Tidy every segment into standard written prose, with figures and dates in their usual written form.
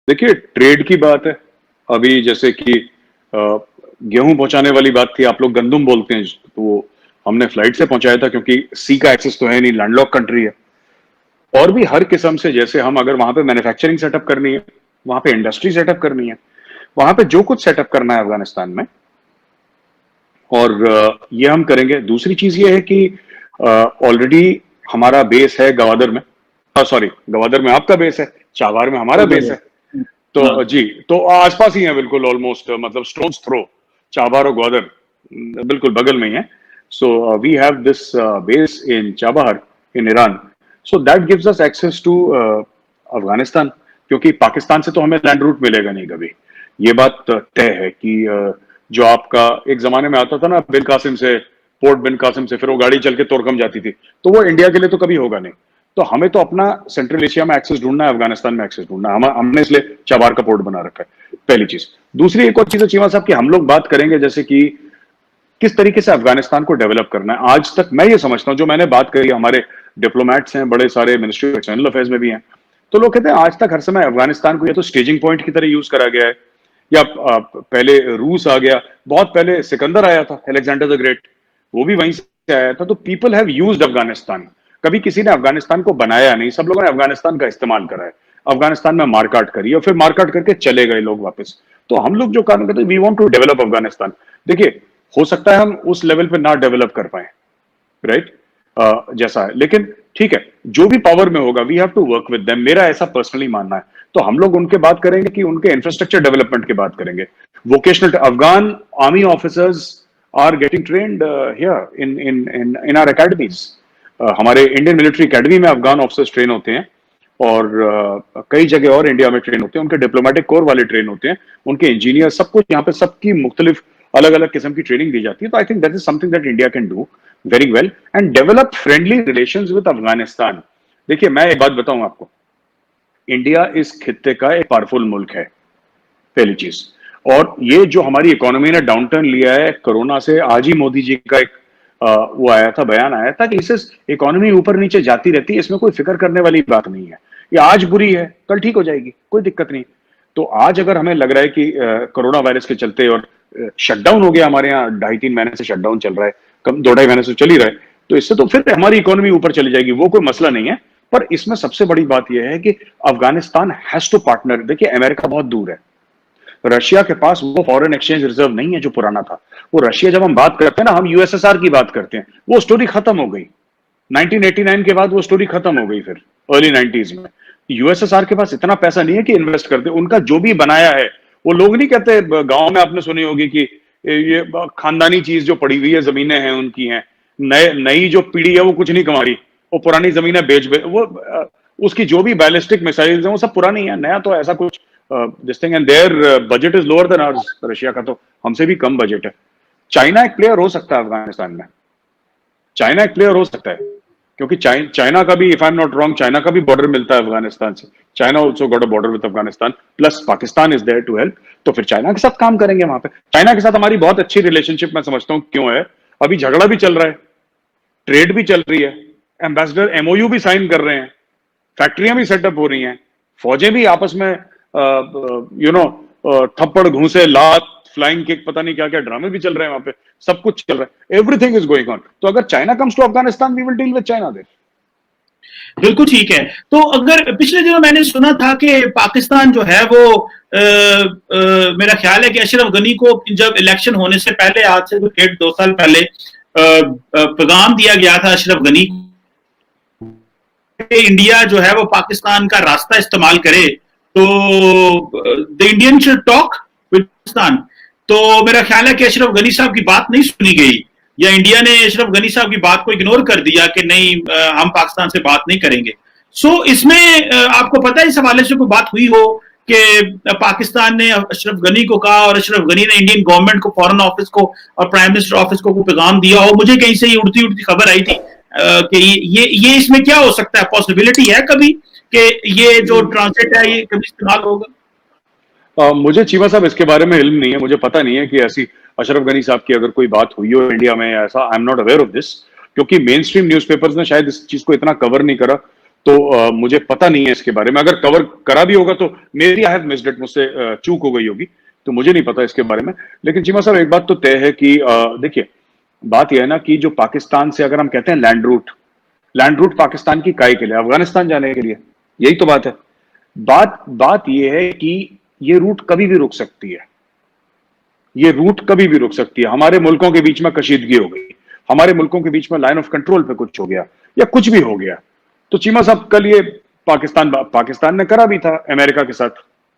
देखिए, ट्रेड की बात है। अभी जैसे कि गेहूं पहुंचाने वाली बात थी, आप लोग गंदुम बोलते हैं, तो वो हमने फ्लाइट से पहुंचाया था क्योंकि सी का एक्सेस तो है नहीं, लैंडलॉक कंट्री है। और भी हर किस्म से, जैसे हम अगर वहां पे मैन्युफैक्चरिंग सेटअप करनी है, वहां पे इंडस्ट्री सेटअप करनी है, वहां पे जो कुछ सेटअप करना है अफगानिस्तान में, और ये हम करेंगे। दूसरी चीज ये है कि ऑलरेडी हमारा बेस है गवादर में, सॉरी गवादर में आपका बेस है, चाबार में हमारा बेस है। तो जी, तो आसपास ही है बिल्कुल, ऑलमोस्ट मतलब स्टोन्स थ्रो, चाबार और ग्वादर बिल्कुल बगल में ही है। So we have this base in Chabahar in Iran. So that gives us access to Afghanistan, क्योंकि पाकिस्तान से तो हमें लैंड रूट मिलेगा नहीं कभी। ये बात तय है कि जो आपका एक जमाने में आता था ना बिन कासिम से, पोर्ट बिन कासिम से, फिर वो गाड़ी चल के तोरकम जाती थी, तो वो इंडिया के लिए तो कभी होगा नहीं। तो हमें तो अपना सेंट्रल एशिया में एक्सेस ढूंढना है, अफगानिस्तान में एक्सेस ढूंढना है। हमने इसलिए चाबार का पोर्ट बना रखा है, पहली चीज। दूसरी एक और चीज है चीमा साहब की, हम लोग बात करेंगे जैसे कि किस तरीके से अफगानिस्तान को डेवलप करना है। आज तक मैं ये समझता हूं, जो मैंने बात करी, हमारे डिप्लोमेट्स हैं बड़े सारे, मिनिस्ट्री ऑफ एक्सटर्नल अफेयर्स में भी हैं, तो लोग कहते हैं आज तक हर समय अफगानिस्तान को या तो स्टेजिंग पॉइंट की तरह यूज करा गया है, या पहले रूस आ गया, बहुत पहले सिकंदर आया था, अलेक्जेंडर द ग्रेट, वो भी वहीं से आया था। तो पीपल हैव यूज्ड अफगानिस्तान, कभी किसी ने अफगानिस्तान को बनाया नहीं, सब लोगों ने अफगानिस्तान का इस्तेमाल करा है। अफगानिस्तान में मारकाट करी और फिर मारकाट करके चले गए लोग वापस। तो हम लोग जो काम करते हैं, we want to develop Afghanistan. देखिए, हो सकता है हम उस लेवल पे ना डेवलप कर पाए, राइट, जैसा है, लेकिन ठीक है, जो भी पावर में होगा we have to work with them, मेरा ऐसा पर्सनली मानना है। तो हम लोग उनके बात करेंगे कि उनके इंफ्रास्ट्रक्चर डेवलपमेंट की बात करेंगे। Vocational Afghan army officers are getting trained here in our academies. हमारे इंडियन मिलिट्री एकेडमी में अफगान ऑफिसर्स ट्रेन होते हैं, और कई जगह और इंडिया में ट्रेन होते हैं, उनके डिप्लोमेटिक कोर वाले ट्रेन होते हैं, उनके इंजीनियर, सब कुछ यहाँ पे, सबकी मुख्तलिफ अलग अलग किस्म की ट्रेनिंग दी जाती है। तो I think that is something that India can do very well and develop friendly relations with Afghanistan. देखिए, मैं एक बात बताऊं आपको, इंडिया इस खित्ते का एक पावरफुल मुल्क है, पहली चीज। और ये जो हमारी इकोनॉमी ने डाउनटर्न लिया है कोरोना से, आज ही मोदी जी का एक वो आया था, बयान आया था कि इससे इकोनॉमी ऊपर नीचे जाती रहती है, इसमें कोई फिक्र करने वाली बात नहीं है, ये आज बुरी है कल ठीक हो जाएगी, कोई दिक्कत नहीं। तो आज अगर हमें लग रहा है कि कोरोना वायरस के चलते, और शटडाउन हो गया हमारे यहाँ, 2.5-3 महीने से शटडाउन चल रहा है, कम 2-2.5 महीने से चल ही रहा है, तो इससे तो फिर हमारी इकोनॉमी ऊपर चली जाएगी, वो कोई मसला नहीं है। पर इसमें सबसे बड़ी बात यह है कि अफगानिस्तान हैज टू पार्टनर। देखिए, अमेरिका बहुत दूर है, रशिया के पास वो फॉरेन एक्सचेंज रिजर्व नहीं है जो पुराना था। वो रशिया, जब हम बात करते हैं ना, हम यूएसएसआर की बात करते हैं, वो स्टोरी खत्म हो गई 1989 के बाद, वो स्टोरी खत्म हो गई। फिर अर्ली 90s में यूएसएसआर के पास इतना पैसा नहीं है कि इन्वेस्ट करते। उनका जो भी बनाया है, वो लोग नहीं कहते, गांव में आपने सुनी होगी कि ये खानदानी चीज जो पड़ी हुई है, जमीनें हैं उनकी हैं, नई जो पीढ़ी है वो कुछ नहीं कमा रही, वो पुरानी जमीनें बेच वो उसकी जो भी बैलिस्टिक मिसाइल्स हैं वो सब पुरानी है, नया तो ऐसा कुछ this thing. And their budget is lower than hours, Russia का तो हमसे भी कम बजट है। चाइना एक प्लेयर हो सकता है अफगानिस्तान में, चाइना एक प्लेयर हो सकता है, क्योंकि चाइना का भी, if I am not wrong, China का भी बॉर्डर मिलता है अफगानिस्तान से। China also got a border with Afghanistan, plus Pakistan is there to help. तो फिर चाइना के साथ काम करेंगे वहां पे। चाइना के साथ हमारी बहुत अच्छी रिलेशनशिप, मैं समझता हूँ, क्यों है, अभी झगड़ा भी चल रहा है, ट्रेड भी चल रही है, एम्बेसडर एमओयू भी साइन कर रहे हैं, फैक्ट्रियां भी सेटअप हो रही हैं, फौजें भी आपस में थप्पड़ घूसे लात फ्लाइंग किक पता नहीं क्या क्या ड्रामे भी चल रहे हैं वहां पे, सब कुछ चल रहा है, एवरीथिंग इज गोइंग ऑन। तो अगर China comes to Afghanistan, we will deal with China there. बिल्कुल ठीक है। तो अगर पिछले दिनों मैंने सुना था कि पाकिस्तान जो है वो मेरा ख्याल है कि अशरफ गनी को जब इलेक्शन होने से पहले, आज से 1.5-2 साल पहले पैगाम दिया गया था अशरफ गनी, इंडिया जो है वो पाकिस्तान का रास्ता इस्तेमाल करे, तो the Indian should talk with Pakistan. तो मेरा ख्याल है कि अशरफ गनी साहब की बात नहीं सुनी गई, या इंडिया ने अशरफ गनी साहब की बात को इग्नोर कर दिया कि नहीं, हम पाकिस्तान से बात नहीं करेंगे। सो इसमें आपको पता है इस हवाले से कोई बात हुई हो कि पाकिस्तान ने अशरफ गनी को कहा और अशरफ गनी ने इंडियन गवर्नमेंट को, फॉरेन ऑफिस को और प्राइम मिनिस्टर ऑफिस को पैगाम दिया हो? मुझे कहीं से ये उड़ती उड़ती खबर आई थी कि ये इसमें क्या हो सकता है, पॉसिबिलिटी है कभी कि ये जो ट्रांसिट है ये कभी इस्तेमाल होगा? मुझे चीमा साहब इसके बारे में इल्म नहीं है, मुझे पता नहीं है कि ऐसी अशरफ गनी साहब की अगर कोई बात हुई हो इंडिया में, ऐसा आई am not aware of this, क्योंकि मेन स्ट्रीम न्यूज़पेपर्स ने शायद इस चीज को इतना कवर नहीं करा। तो मुझे पता नहीं है इसके बारे में, अगर कवर करा भी होगा तो मेरी आई हैव मिस्ड इट, मुझसे चूक हो गई होगी, तो मुझे नहीं पता इसके बारे में। लेकिन चीमा साहब एक बात तो तय है कि देखिए, बात यह है ना कि जो पाकिस्तान से अगर हम कहते हैं लैंड रूट पाकिस्तान की काय के लिए, अफगानिस्तान जाने के लिए, यही तो बात है। बात बात यह है कि ये रूट कभी भी रुक सकती है, ये रूट कभी भी रुक सकती है। हमारे मुल्कों के बीच में कशीदगी हो गई, हमारे मुल्कों के बीच में लाइन ऑफ कंट्रोल पे कुछ हो गया या कुछ भी हो गया, तो चीमा साहब कल ये पाकिस्तान ने करा भी था अमेरिका के साथ,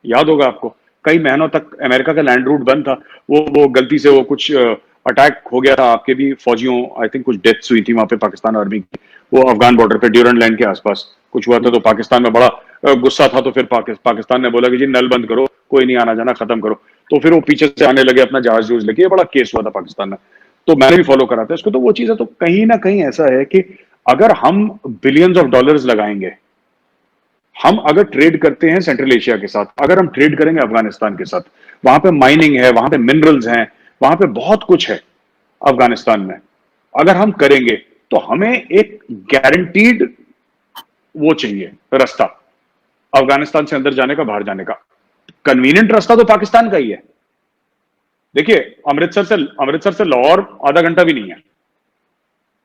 याद होगा आपको, कई महीनों तक अमेरिका का लैंड रूट बंद था। वो गलती से वो कुछ अटैक हो गया था, आपके भी फौजियों, आई थिंक कुछ डेथ्स हुई थी वहां पे पाकिस्तान आर्मी की, वो अफगान बॉर्डर पे ड्यूरन लाइन के आसपास कुछ हुआ था, तो पाकिस्तान में बड़ा गुस्सा था। तो फिर पाकिस्तान ने बोला कि जी नल बंद करो, कोई नहीं आना जाना, खत्म करो। तो फिर वो पीछे से आने लगे अपना जहाज जूझ लेके, ये बड़ा केस हुआ था पाकिस्तान में, तो मैंने भी फॉलो करा था इसको। तो वो चीज है, तो कहीं ना कहीं ऐसा है कि अगर हम बिलियंस ऑफ डॉलर्स लगाएंगे, हम अगर ट्रेड करते हैं सेंट्रल एशिया के साथ, अगर हम ट्रेड करेंगे अफगानिस्तान के साथ, वहां पे माइनिंग है, वहां पे मिनरल्स हैं, वहां पे बहुत कुछ है अफगानिस्तान में, अगर हम करेंगे तो हमें एक गारंटीड वो चाहिए रास्ता अफगानिस्तान से अंदर जाने का, बाहर जाने का। कन्वीनियंट रास्ता तो पाकिस्तान का ही है। देखिए, अमृतसर से लाहौर आधा घंटा भी नहीं है,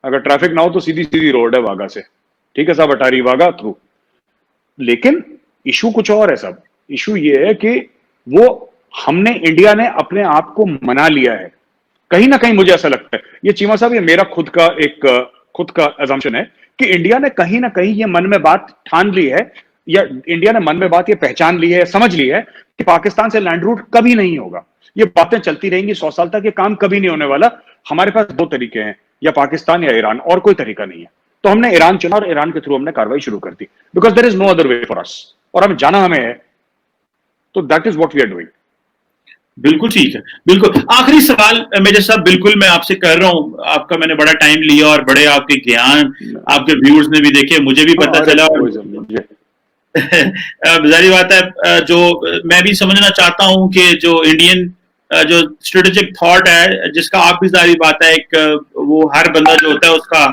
अगर ट्रैफिक ना हो तो सीधी सीधी रोड है वाघा से, ठीक है साहब, अटारी वाघा थ्रू। लेकिन इशू कुछ और है साहब, इशू ये है कि वो हमने, इंडिया ने अपने आप को मना लिया है कहीं ना कहीं, मुझे ऐसा लगता है। ये चीमा साहब, ये मेरा खुद का अजम्पशन है कि इंडिया ने कहीं ना कहीं ये मन में बात ठान ली है, या इंडिया ने मन में बात ये पहचान ली है, समझ ली है कि पाकिस्तान से लैंड रूट कभी नहीं होगा। ये बातें चलती रहेंगी 100 साल तक, ये काम कभी नहीं होने वाला। हमारे पास दो तरीके हैं, या पाकिस्तान या ईरान, और कोई तरीका नहीं है। तो हमने ईरान चुना और ईरान के थ्रू हमने कार्रवाई शुरू कर दी, because there is no other way for us, और हमें जाना हमें है, तो that is what we are doing. बिल्कुल ठीक है, बिल्कुल। आखिरी सवाल मेजर साहब, बिल्कुल मैं आपसे कर रहा हूं, आपका मैंने बड़ा टाइम लिया और बड़े आपके ज्ञान आपके व्यूअर्स ने भी देखे, मुझे भी पता चला। जारी बात है, जो मैं भी समझना चाहता हूं कि जो इंडियन जो स्ट्रेटेजिक थॉट है, जिसका आप भी जारी बात है, एक वो हर बंदा जो होता है उसका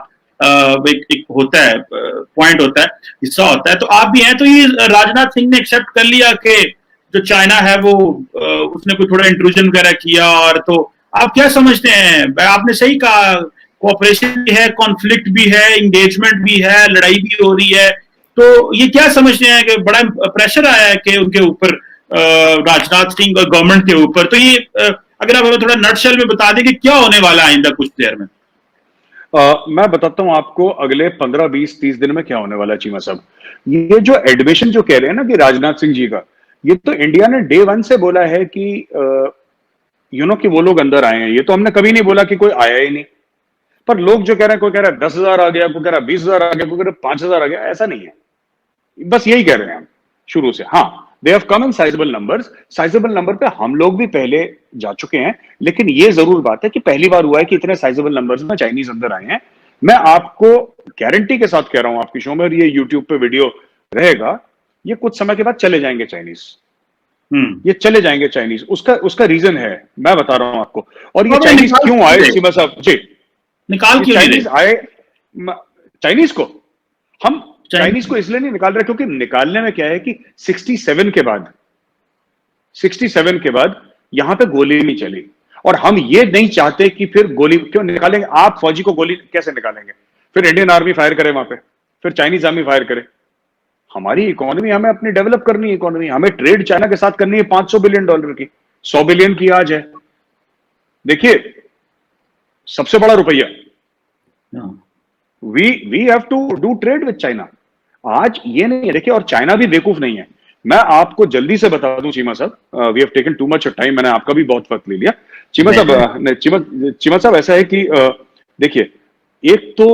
एक होता है, पॉइंट होता है, हिस्सा होता है। तो आप भी हैं, तो ये राजनाथ सिंह ने एक्सेप्ट कर लिया कि जो चाइना है वो उसने कोई थोड़ा इंट्रूजन वगैरह किया, और तो आप क्या समझते हैं? आपने सही कहा, कोऑपरेशन भी है, कॉन्फ्लिक्ट भी है, इंगेजमेंट भी है, लड़ाई भी हो रही है। तो ये क्या समझते हैं कि बड़ा प्रेशर आया है कि उनके ऊपर, राजनाथ सिंह और गवर्नमेंट के ऊपर? तो ये अगर आप हमें थोड़ा नटशेल में बता दें कि क्या होने वाला है आइंदा कुछ देर में। मैं बताता हूं आपको अगले 15, 20, 30 दिन में क्या होने वाला है चीमा साहब। ये जो एडमिशन जो कह रहे हैं ना कि राजनाथ सिंह जी का, ये तो इंडिया ने डे 1 से बोला है कि कि वो लोग अंदर आए हैं। ये तो हमने कभी नहीं बोला कि कोई आया ही नहीं, पर लोग जो कह रहे हैं, कोई कह रहा है 10,000 आ गया, कोई कह रहा है 20,000 आ गया, कोई कह रहा है 5,000 आ गया, ऐसा नहीं है, बस यही कह रहे हैं हम शुरू से। हाँ, they have come in sizeable numbers, sizable number पे हम लोग भी पहले जा चुके हैं, लेकिन ये जरूर बात है कि पहली बार हुआ है कि इतने साइजेबल नंबर्स में चाइनीज अंदर आए हैं। मैं आपको गारंटी के साथ कह रहा हूं आपकी शो में, और ये यूट्यूब पे वीडियो रहेगा, ये कुछ समय के बाद चले जाएंगे चाइनीज, ये चले जाएंगे चाइनीज। उसका रीजन है, मैं बता रहा हूं आपको। और ये चाइनीज क्यों आए सीमा साहब जी, निकाल क्यों चाइनीज आए? चाइनीज को हम चाइनीज को इसलिए नहीं निकाल रहे क्योंकि निकालने में क्या है कि 67 के बाद यहां पे गोली नहीं चली, और हम ये नहीं चाहते कि फिर गोली क्यों निकालेंगे। आप फौजी को गोली कैसे निकालेंगे? फिर इंडियन आर्मी फायर करे वहां पे, फिर चाइनीज आर्मी फायर करे। हमारी इकोनॉमी, हमें अपनी डेवलप करनी है इकोनॉमी, हमें ट्रेड चाइना के साथ करनी है 500 बिलियन डॉलर की, 100 बिलियन की आज है। देखिए, सबसे बड़ा रुपया, we have to do trade with China. आज ये नहीं है, देखिए, और चाइना भी बेवकूफ नहीं है। मैं आपको जल्दी से बता दूं चीमा साहब, we have taken too much time, मैंने आपका भी बहुत वक्त ले लिया। चीमा साहब ऐसा है कि देखिए, एक तो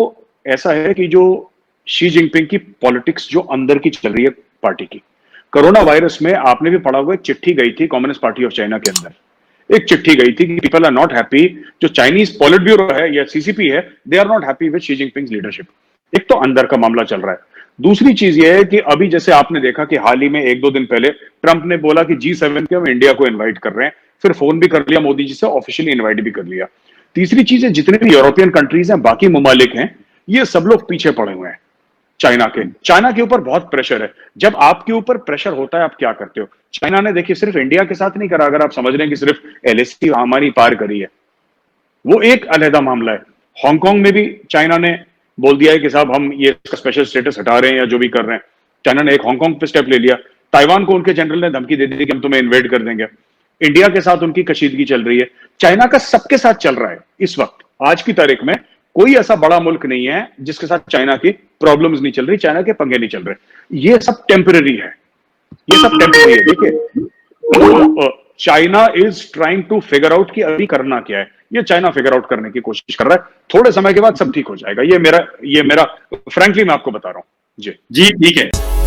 ऐसा है कि जो शी जिनपिंग की पॉलिटिक्स जो अंदर की चल रही है पार्टी की, कोरोना वायरस में आपने भी पढ़ा होगा, एक चिट्ठी गई थी कम्युनिस्ट पार्टी ऑफ चाइना के अंदर, एक चिट्ठी गई थी कि पीपल आर नॉट हैप्पी, जो चाइनीज पॉलिट ब्यूरो है या सीसीपी है, they are not happy with Xi Jinping leadership. एक तो अंदर का मामला चल रहा है। दूसरी चीज यह है कि अभी जैसे आपने देखा कि हाल ही में 1-2 दिन पहले ट्रंप ने बोला कि G7 के हम इंडिया को इन्वाइट कर रहे हैं, फिर फोन भी कर लिया मोदी जी से, ऑफिशियली इन्वाइट भी कर लिया। तीसरी चीज है, जितने भी यूरोपियन कंट्रीज हैं, बाकी ममालिक हैं, ये सब लोग पीछे पड़े हुए हैं। चाइना के ऊपर बहुत प्रेशर है। जब आपके ऊपर प्रेशर होता है आप क्या करते हो? चाइना ने देखिए सिर्फ इंडिया के साथ नहीं करा, अगर आप समझ रहे हैं कि सिर्फ एलएसी हमारी पार करी है, वो एक अलहदा मामला है। हांगकांग में भी चाइना ने बोल दिया है कि साहब हम ये स्पेशल स्टेटस हटा रहे हैं या जो भी कर रहे हैं। चाइना ने एक हांगकांग पे स्टेप ले लिया। ताइवान को उनके जनरल ने धमकी दे दी कि हम तुम्हें इन्वेड कर देंगे। इंडिया के साथ उनकी कशीदगी चल रही है। चाइना का सबके साथ चल रहा है इस वक्त, आज की तारीख में कोई ऐसा बड़ा मुल्क नहीं है जिसके साथ चाइना की प्रॉब्लम्स नहीं चल रही, चाइना के पंगे नहीं चल रहे। ये सब टेम्पररी है, ये सब टेम्पररी है। देखिए, तो China is trying to figure out कि अभी करना क्या है। ये चाइना फिगर आउट करने की कोशिश कर रहा है। थोड़े समय के बाद सब ठीक हो जाएगा। ये मेरा फ्रैंकली मैं आपको बता रहा हूं। जी जी ठीक है।